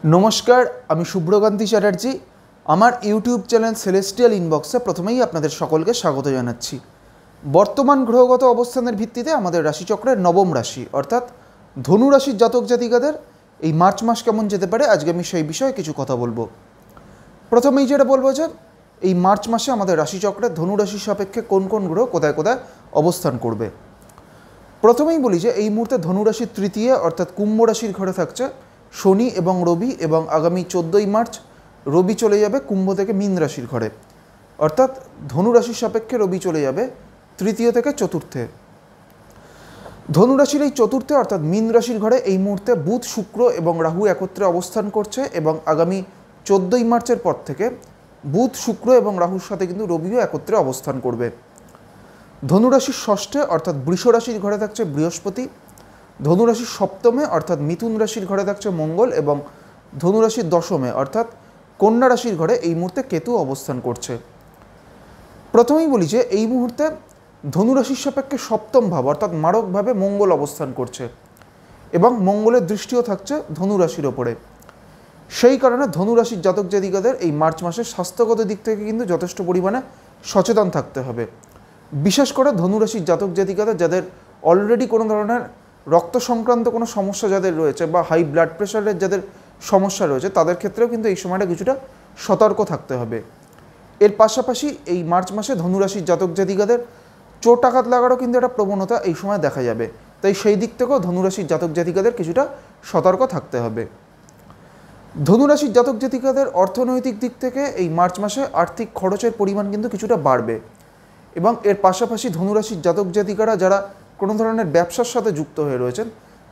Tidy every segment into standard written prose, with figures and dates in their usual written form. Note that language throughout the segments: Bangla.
नमस्कार आमी शुभ्रकांती चैटार्जी आमार यूट्यूब चैनल सेलेस्टियल इनबक्से प्रथमेई आपनादेर सकलके स्वागत जानाच्छि। बर्तमान ग्रहगत अवस्थानेर भित्तिते आमादेर राशिचक्रेर नवम राशि अर्थात धनु राशिर जातक जातिकादेर एई मार्च मास केमन जेते पारे आजके आमि सेई विषये किछु कथा बोलबो। प्रथमेई जेटा बोलबो जे एई मार्च मासे आमादेर राशिचक्रे धनु राशिर सापेक्षे कोन कोन ग्रह कोथाय कोथाय अवस्थान करबे। प्रथमेई बोली जे एई मुहूर्ते धनु राशिर तृतीय अर्थात कुम्भ राशिर घरे थाकছে शनि एवं रवि एवं आगामी 14 मार्च रवि चले जाबे कुम्भ थेके मीन राशिर घरे अर्थात धनु राशिर सापेक्षे रवि चले जाबे तृतीय थेके चतुर्थे। धनु राशिर এই चतुर्थे अर्थात मीन राशिर घरे এই मुहूर्ते बुध शुक्र एवं राहु एकत्रे अवस्थान करছে एवं आगामी 14 मार्चेर पर थेके बुध शुक्र एवं राहुर साथे किन्तु रविও एकत्रे अवस्थान करবে। धनु राशिर षष्ठे अर्थात वृष राशिर घरे थाकছে बृहस्पति, धनु राशि सप्तमे अर्थात मिथुन राशिर घरे थाकছে मंगल एवं धनु राशि दशमे अर्थात कन्या राशिर घरे এই मुहूर्ते केतु अवस्थान करছে। प्रथमेই বলি যে এই মুহূর্তে ধনু রাশির সাপেক্ষে সপ্তম ভাব অর্থাৎ মারকভাবে মঙ্গল অবস্থান করছে এবং মঙ্গলের দৃষ্টিও থাকছে ধনু রাশির ওপরে। সেই কারণে ধনু রাশির জাতক জাতিকাদের এই মার্চ মাসে স্বাস্থ্যগত দিক থেকে কিন্তু যথেষ্ট পরিমাণে সচেতন থাকতে হবে। বিশেষ করে ধনু রাশির জাতক জাতিকাদের যাদের অলরেডি কোনো ধরনের রক্ত সংক্রান্ত কোনো সমস্যা যাদের রয়েছে বা হাই ব্লাড প্রেশারের যাদের সমস্যা রয়েছে তাদের ক্ষেত্রেও কিন্তু এই সময়টা কিছুটা সতর্ক থাকতে হবে। এর পাশাপাশি এই মার্চ মাসে ধনু রাশির জাতক জাতিকাদের চোট আঘাত লাগারও কিন্তু একটা প্রবণতা এই সময় দেখা যাবে, তাই সেই দিক থেকেও ধনু রাশির জাতক জাতিকাদের কিছুটা সতর্ক থাকতে হবে। ধনু রাশির জাতক জাতিকাদের অর্থনৈতিক দিক থেকে এই মার্চ মাসে আর্থিক খরচের পরিমাণ কিন্তু কিছুটা বাড়বে এবং এর পাশাপাশি ধনু রাশির জাতক জাতিকারা যারা কোনো ধরনের ব্যবসার সাথে যুক্ত হয়ে রয়েছেন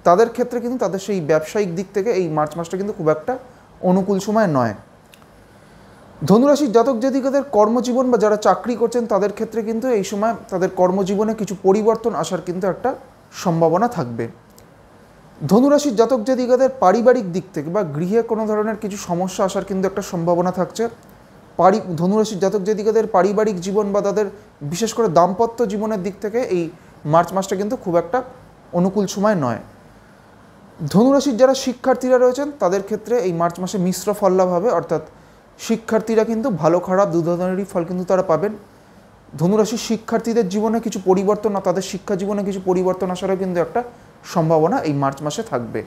তাদের ক্ষেত্রে কিন্তু তাদের সেই ব্যবসায়িক দিক থেকে এই মার্চ মাসটা কিন্তু খুব একটা অনুকূল সময় নয়। ধনুরাশির জাতক জাতিকাদের কর্মজীবন বা যারা চাকরি করছেন তাদের ক্ষেত্রে কিন্তু এই সময় তাদের কর্মজীবনে কিছু পরিবর্তন আসার কিন্তু একটা সম্ভাবনা থাকবে। ধনুরাশির জাতক জাতিকাদের পারিবারিক দিক থেকে বা গৃহে কোনো ধরনের কিছু সমস্যা আসার কিন্তু একটা সম্ভাবনা থাকছে। ধনুরাশির জাতক জাতিকাদের পারিবারিক জীবন বা তাদের বিশেষ করে দাম্পত্য জীবনের দিক থেকে এই মার্চ মাসটা কিন্তু খুব একটা অনুকূল সময় নয়। ধনুরাশির যারা শিক্ষার্থীরা রয়েছেন তাদের ক্ষেত্রে এই মার্চ মাসে মিশ্র ফল লাভ হবে অর্থাৎ শিক্ষার্থীরা কিন্তু ভালো খারাপ দু ধরনেরই ফল কিন্তু তারা পাবেন। ধনুরাশির শিক্ষার্থীদের জীবনে কিছু পরিবর্তন বা তাদের শিক্ষা জীবনে কিছু পরিবর্তন আসারও কিন্তু একটা সম্ভাবনা এই মার্চ মাসে থাকবে।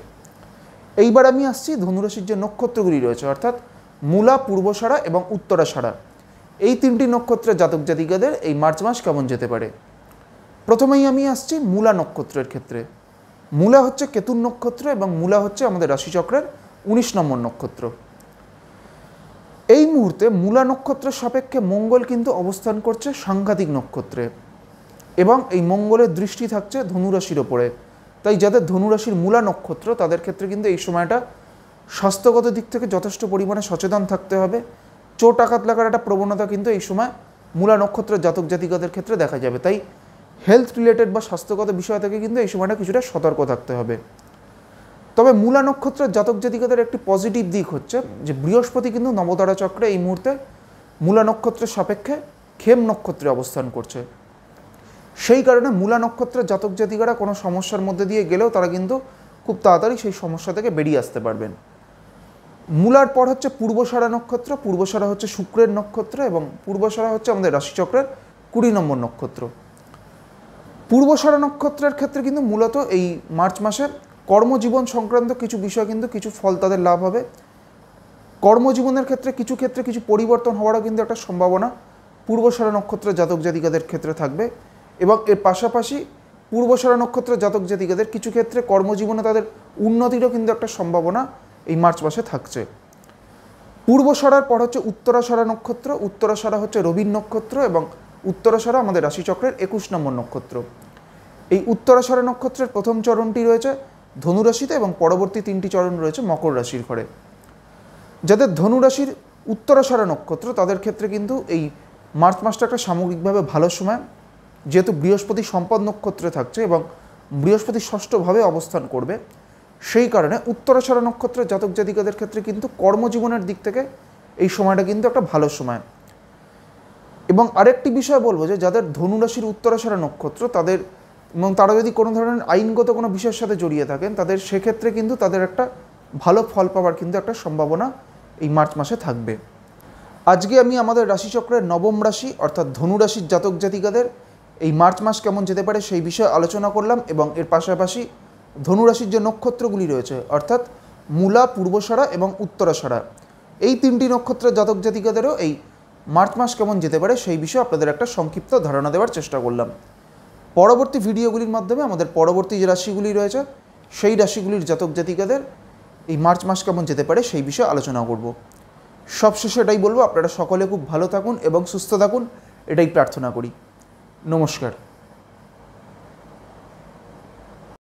এইবার আমি আসছি ধনুরাশির যে নক্ষত্রগুলি রয়েছে অর্থাৎ মূলা, পূর্বষাঢ়া এবং উত্তরাষাঢ়া এই তিনটি নক্ষত্রের জাতক জাতিকাদের এই মার্চ মাস কেমন যেতে পারে। প্রথমেই আমি আসছি মূলা নক্ষত্রের ক্ষেত্রে। মূলা হচ্ছে কেতুর নক্ষত্র এবং মূলা হচ্ছে আমাদের রাশিচক্রের 19 নম্বর নক্ষত্র। এই মুহূর্তে মূলা নক্ষত্রের সাপেক্ষে মঙ্গল কিন্তু অবস্থান করছে সাংঘাতিক নক্ষত্রে এবং এই মঙ্গলের দৃষ্টি থাকছে ধনুরাশির ওপরে, তাই যাদের ধনুরাশির মূলা নক্ষত্র তাদের ক্ষেত্রে কিন্তু এই সময়টা স্বাস্থ্যগত দিক থেকে যথেষ্ট পরিমাণে সচেতন থাকতে হবে। চোট আঘাত লাগার একটা প্রবণতা কিন্তু এই সময় মূলা নক্ষত্রের জাতক জাতিকাদের ক্ষেত্রে দেখা যাবে, তাই হেলথ রিলেটেড বা স্বাস্থ্যগত বিষয় থেকে কিন্তু এই সময়টা কিছুটা সতর্ক থাকতে হবে। তবে মূলা নক্ষত্রের জাতক জাতিকাদের একটি পজিটিভ দিক হচ্ছে যে বৃহস্পতি কিন্তু নবতারা চক্রে এই মুহূর্তে মূলা নক্ষত্রের সাপেক্ষে খেম নক্ষত্রে অবস্থান করছে। সেই কারণে মূলা নক্ষত্রের জাতক জাতিকারা কোনো সমস্যার মধ্যে দিয়ে গেলেও তারা কিন্তু খুব তাড়াতাড়ি সেই সমস্যা থেকে বেরিয়ে আসতে পারবেন। মূলার পর হচ্ছে পূর্বষাঢ়া নক্ষত্র। পূর্বষাঢ়া হচ্ছে শুক্রের নক্ষত্র এবং পূর্বষাঢ়া হচ্ছে আমাদের রাশিচক্রের 20 নম্বর নক্ষত্র। পূর্বষাঢ়া নক্ষত্রের ক্ষেত্রে কিন্তু মূলত এই মার্চ মাসে কর্মজীবন সংক্রান্ত কিছু বিষয় কিন্তু কিছু ফল তাদের লাভ হবে। কর্মজীবনের ক্ষেত্রে কিছু পরিবর্তন হওয়ারও কিন্তু একটা সম্ভাবনা পূর্বষাঢ়া নক্ষত্রের জাতক জাতিকাদের ক্ষেত্রে থাকবে এবং এর পাশাপাশি পূর্বষাঢ়া নক্ষত্রের জাতক জাতিকাদের কিছু ক্ষেত্রে কর্মজীবনে তাদের উন্নতিরও কিন্তু একটা সম্ভাবনা এই মার্চ মাসে থাকছে। পূর্বষাঢ়ার পর হচ্ছে উত্তরাষাঢ়া নক্ষত্র। উত্তরাষাঢ়া হচ্ছে রবির নক্ষত্র এবং উত্তরাষাঢ়া আমাদের রাশিচক্রের 21 নম্বর নক্ষত্র। এই উত্তরাষাঢ়া নক্ষত্রের প্রথম চরণটি রয়েছে ধনুরাশিতে এবং পরবর্তী 3টি চরণ রয়েছে মকর রাশির ঘরে। যাদের ধনুরাশির উত্তরাষাঢ়া নক্ষত্র তাদের ক্ষেত্রে কিন্তু এই মার্চ মাসটা একটা সামগ্রিকভাবে ভালো সময়, যেহেতু বৃহস্পতি সম্পদ নক্ষত্রে থাকছে এবং বৃহস্পতি ষষ্ঠভাবে অবস্থান করবে। সেই কারণে উত্তরাষাঢ়া নক্ষত্রের জাতক জাতিকাদের ক্ষেত্রে কিন্তু কর্মজীবনের দিক থেকে এই সময়টা কিন্তু একটা ভালো সময়। এবং আরেকটি বিষয় বলবো যে যাদের ধনুরাশির উত্তরাষাঢ়া নক্ষত্র তাদের এবং তারা যদি কোনো ধরনের আইনগত কোনো বিষয়ের সাথে জড়িয়ে থাকেন তাদের সেক্ষেত্রে কিন্তু তাদের একটা ভালো ফল পাওয়ার কিন্তু একটা সম্ভাবনা এই মার্চ মাসে থাকবে। আজকে আমি আমাদের রাশিচক্রের নবম রাশি অর্থাৎ ধনু রাশির জাতক জাতিকাদের এই মার্চ মাস কেমন যেতে পারে সেই বিষয়ে আলোচনা করলাম, এবং এর পাশাপাশি ধনু রাশির যে নক্ষত্রগুলি রয়েছে অর্থাৎ মূলা, পূর্বষাঢ়া এবং উত্তরাষাঢ়া, এই তিনটি নক্ষত্রের জাতক জাতিকাদেরও এই মার্চ মাস কেমন যেতে পারে সেই বিষয়ে আপনাদের একটা সংক্ষিপ্ত ধারণা দেওয়ার চেষ্টা করলাম। পরবর্তী ভিডিওগুলির মাধ্যমে আমাদের পরবর্তী যে রাশিগুলি রয়েছে সেই রাশিগুলির জাতক জাতিকাদের এই মার্চ মাস কেমন যেতে পারে সেই বিষয়ে আলোচনা করব। সবশেষে এটাই বলবো, আপনারা সকলে খুব ভালো থাকুন এবং সুস্থ থাকুন, এটাই প্রার্থনা করি। নমস্কার।